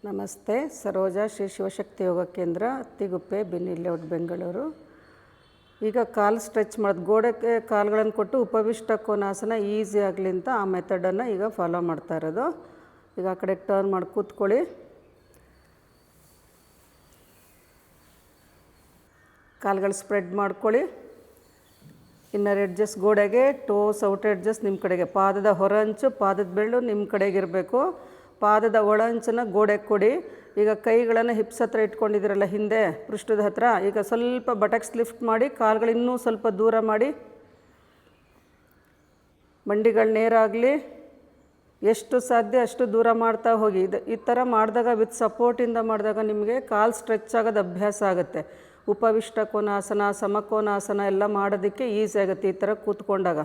ನಮಸ್ತೆ. ಸರೋಜಾ ಶ್ರೀ ಶಿವಶಕ್ತಿ ಯೋಗ ಕೇಂದ್ರ, ಅತ್ತಿಗುಪ್ಪೆ, ಬಿನ್ನಿ ಲೇಔಟ್, ಬೆಂಗಳೂರು. ಈಗ ಕಾಲು ಸ್ಟ್ರೆಚ್ ಮಾಡೋದು, ಗೋಡೆಗೆ ಕಾಲುಗಳನ್ನು ಕೊಟ್ಟು ಉಪವಿಷ್ಟ ಕೋನಾಸನ ಈಸಿ ಆಗಲಿ ಅಂತ ಆ ಮೆಥಡನ್ನು ಈಗ ಫಾಲೋ ಮಾಡ್ತಾ ಇರೋದು. ಈಗ ಆ ಕಡೆ ಟರ್ನ್ ಮಾಡಿ ಕೂತ್ಕೊಳ್ಳಿ. ಕಾಲುಗಳು ಸ್ಪ್ರೆಡ್ ಮಾಡ್ಕೊಳ್ಳಿ. ಇನ್ನರ್ ಎಡ್ಜಸ್ ಗೋಡೆಗೆ, ಟೋಸ್ ಔಟ್ ಎಡ್ಜಸ್ ನಿಮ್ಮ ಕಡೆಗೆ, ಪಾದದ ಹೊರಂಚು ಪಾದದ ಬೆರಳು ನಿಮ್ಮ ಕಡೆಗಿರಬೇಕು. ಪಾದದ ಒಳಂಚನ್ನು ಗೋಡೆಗೆ ಕೊಡಿ. ಈಗ ಕೈಗಳನ್ನು ಹಿಪ್ಸ್ ಹತ್ರ ಇಟ್ಕೊಂಡಿದ್ದೀರಲ್ಲ, ಹಿಂದೆ ಪೃಷ್ಠದ ಹತ್ರ, ಈಗ ಸ್ವಲ್ಪ ಬಟಕ್ಸ್ ಲಿಫ್ಟ್ ಮಾಡಿ, ಕಾಲುಗಳು ಇನ್ನೂ ಸ್ವಲ್ಪ ದೂರ ಮಾಡಿ, ಮಂಡಿಗಳು ನೇರಾಗಲಿ. ಎಷ್ಟು ಸಾಧ್ಯ ಅಷ್ಟು ದೂರ ಮಾಡ್ತಾ ಹೋಗಿ. ಈ ಥರ ಮಾಡಿದಾಗ ವಿತ್ ಸಪೋರ್ಟಿಂದ ಮಾಡಿದಾಗ ನಿಮಗೆ ಕಾಲು ಸ್ಟ್ರೆಚ್ ಆಗೋದು ಅಭ್ಯಾಸ ಆಗುತ್ತೆ. ಉಪವಿಷ್ಟ ಕೋನಾಸನ, ಸಮಕೋನಾಸನ ಎಲ್ಲ ಮಾಡೋದಕ್ಕೆ ಈಸಿ ಆಗುತ್ತೆ ಈ ಥರ ಕೂತ್ಕೊಂಡಾಗ.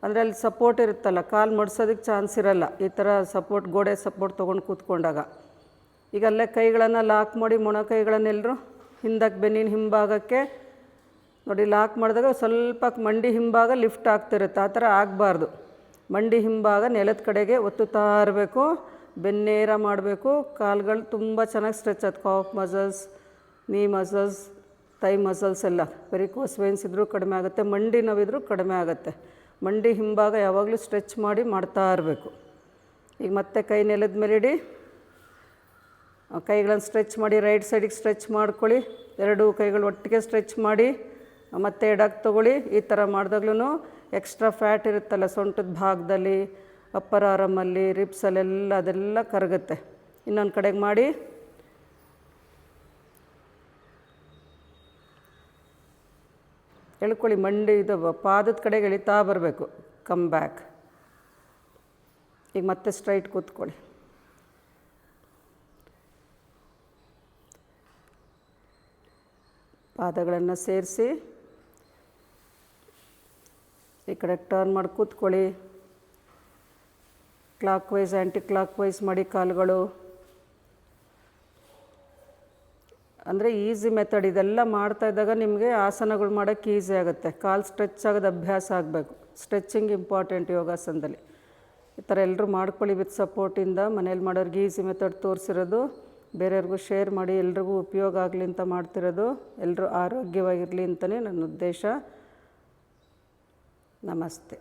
ಅಂದರೆ ಅಲ್ಲಿ ಸಪೋರ್ಟ್ ಇರುತ್ತಲ್ಲ, ಕಾಲು ಮಡ್ಸೋದಕ್ಕೆ ಚಾನ್ಸ್ ಇರೋಲ್ಲ ಈ ಥರ ಸಪೋರ್ಟ್, ಗೋಡೆ ಸಪೋರ್ಟ್ ತೊಗೊಂಡು ಕೂತ್ಕೊಂಡಾಗ. ಈಗ ಅಲ್ಲೇ ಕೈಗಳನ್ನು ಲಾಕ್ ಮಾಡಿ, ಮೊಣಕೈಗಳನ್ನೆಲ್ಲರೂ ಹಿಂದಕ್ಕೆ ಬೆನ್ನಿನ ಹಿಂಭಾಗಕ್ಕೆ ನೋಡಿ ಲಾಕ್ ಮಾಡಿದಾಗ ಸ್ವಲ್ಪ ಮಂಡಿ ಹಿಂಭಾಗ ಲಿಫ್ಟ್ ಆಗ್ತಿರುತ್ತೆ. ಆ ಥರ ಆಗಬಾರ್ದು. ಮಂಡಿ ಹಿಂಭಾಗ ನೆಲದ ಕಡೆಗೆ ಒತ್ತುತ್ತಾ ಇರಬೇಕು. ಬೆನ್ನೇರ ಮಾಡಬೇಕು. ಕಾಲುಗಳು ತುಂಬ ಚೆನ್ನಾಗಿ ಸ್ಟ್ರೆಚ್ ಆಗುತ್ತೆ. ಕಾಫ್ ಮಸಲ್ಸ್, ನೀ ಮಸಲ್ಸ್, ಥೈ ಮಸಲ್ಸ್ ಎಲ್ಲ, ವೆರಿಕೋಸ್ ವೇನ್ಸ್ ಇದ್ದರೂ ಕಡಿಮೆ ಆಗುತ್ತೆ, ಮಂಡಿ ನೋವಿದ್ರೂ ಕಡಿಮೆ ಆಗುತ್ತೆ. ಮಂಡಿ ಹಿಂಭಾಗ ಯಾವಾಗಲೂ ಸ್ಟ್ರೆಚ್ ಮಾಡಿ ಮಾಡ್ತಾ ಇರಬೇಕು. ಈಗ ಮತ್ತೆ ಕೈ ನೆಲದ ಮೇಲೆ ಇಡಿ. ಕೈಗಳನ್ನು ಸ್ಟ್ರೆಚ್ ಮಾಡಿ, ರೈಟ್ ಸೈಡಿಗೆ ಸ್ಟ್ರೆಚ್ ಮಾಡ್ಕೊಳ್ಳಿ. ಎರಡೂ ಕೈಗಳು ಒಟ್ಟಿಗೆ ಸ್ಟ್ರೆಚ್ ಮಾಡಿ ಮತ್ತೆ ಎಡಕ್ಕೆ ತೊಗೊಳ್ಳಿ. ಈ ಥರ ಮಾಡಿದಾಗ್ಲೂ ಎಕ್ಸ್ಟ್ರಾ ಫ್ಯಾಟ್ ಇರುತ್ತಲ್ಲ ಸೊಂಟದ ಭಾಗದಲ್ಲಿ, ಅಪ್ಪರ್ ಆರಮಲ್ಲಿ, ರಿಪ್ಸಲ್ಲೆಲ್ಲ ಅದೆಲ್ಲ ಕರಗುತ್ತೆ. ಇನ್ನೊಂದು ಕಡೆಗೆ ಮಾಡಿ. ಎಳ್ಕೊಳ್ಳಿ. ಮಂಡಿ ಇದು ಪಾದದ ಕಡೆಗೆ ಎಳಿತಾ ಬರಬೇಕು. Come back. ಈಗ ಮತ್ತೆ ಸ್ಟ್ರೈಟ್ ಕೂತ್ಕೊಳ್ಳಿ. ಪಾದಗಳನ್ನು ಸೇರಿಸಿ ಈ ಕಡೆ ಟರ್ನ್ ಮಾಡಿ ಕೂತ್ಕೊಳ್ಳಿ. Clockwise, anticlockwise ಮಾಡಿ ಕಾಲುಗಳು. ಅಂದರೆ ಈಸಿ ಮೆಥಡ್. ಇದೆಲ್ಲ ಮಾಡ್ತಾ ಇದ್ದಾಗ ನಿಮಗೆ ಆಸನಗಳು ಮಾಡೋಕ್ಕೆ ಈಸಿ ಆಗುತ್ತೆ. ಕಾಲು ಸ್ಟ್ರೆಚ್ ಆಗೋದು ಅಭ್ಯಾಸ ಆಗಬೇಕು. ಸ್ಟ್ರೆಚಿಂಗ್ ಇಂಪಾರ್ಟೆಂಟ್ ಯೋಗಾಸನದಲ್ಲಿ. ಈ ಥರ ಎಲ್ಲರೂ ಮಾಡ್ಕೊಳ್ಳಿ ವಿತ್ ಸಪೋರ್ಟಿಂದ. ಮನೇಲಿ ಮಾಡೋರಿಗೆ ಈಸಿ ಮೆಥಡ್ ತೋರಿಸಿರೋದು, ಬೇರೆಯವ್ರಿಗೂ ಶೇರ್ ಮಾಡಿ, ಎಲ್ರಿಗೂ ಉಪಯೋಗ ಆಗಲಿ ಅಂತ ಮಾಡ್ತಿರೋದು. ಎಲ್ಲರೂ ಆರೋಗ್ಯವಾಗಿರಲಿ ಅಂತಲೇ ನನ್ನ ಉದ್ದೇಶ. ನಮಸ್ತೆ.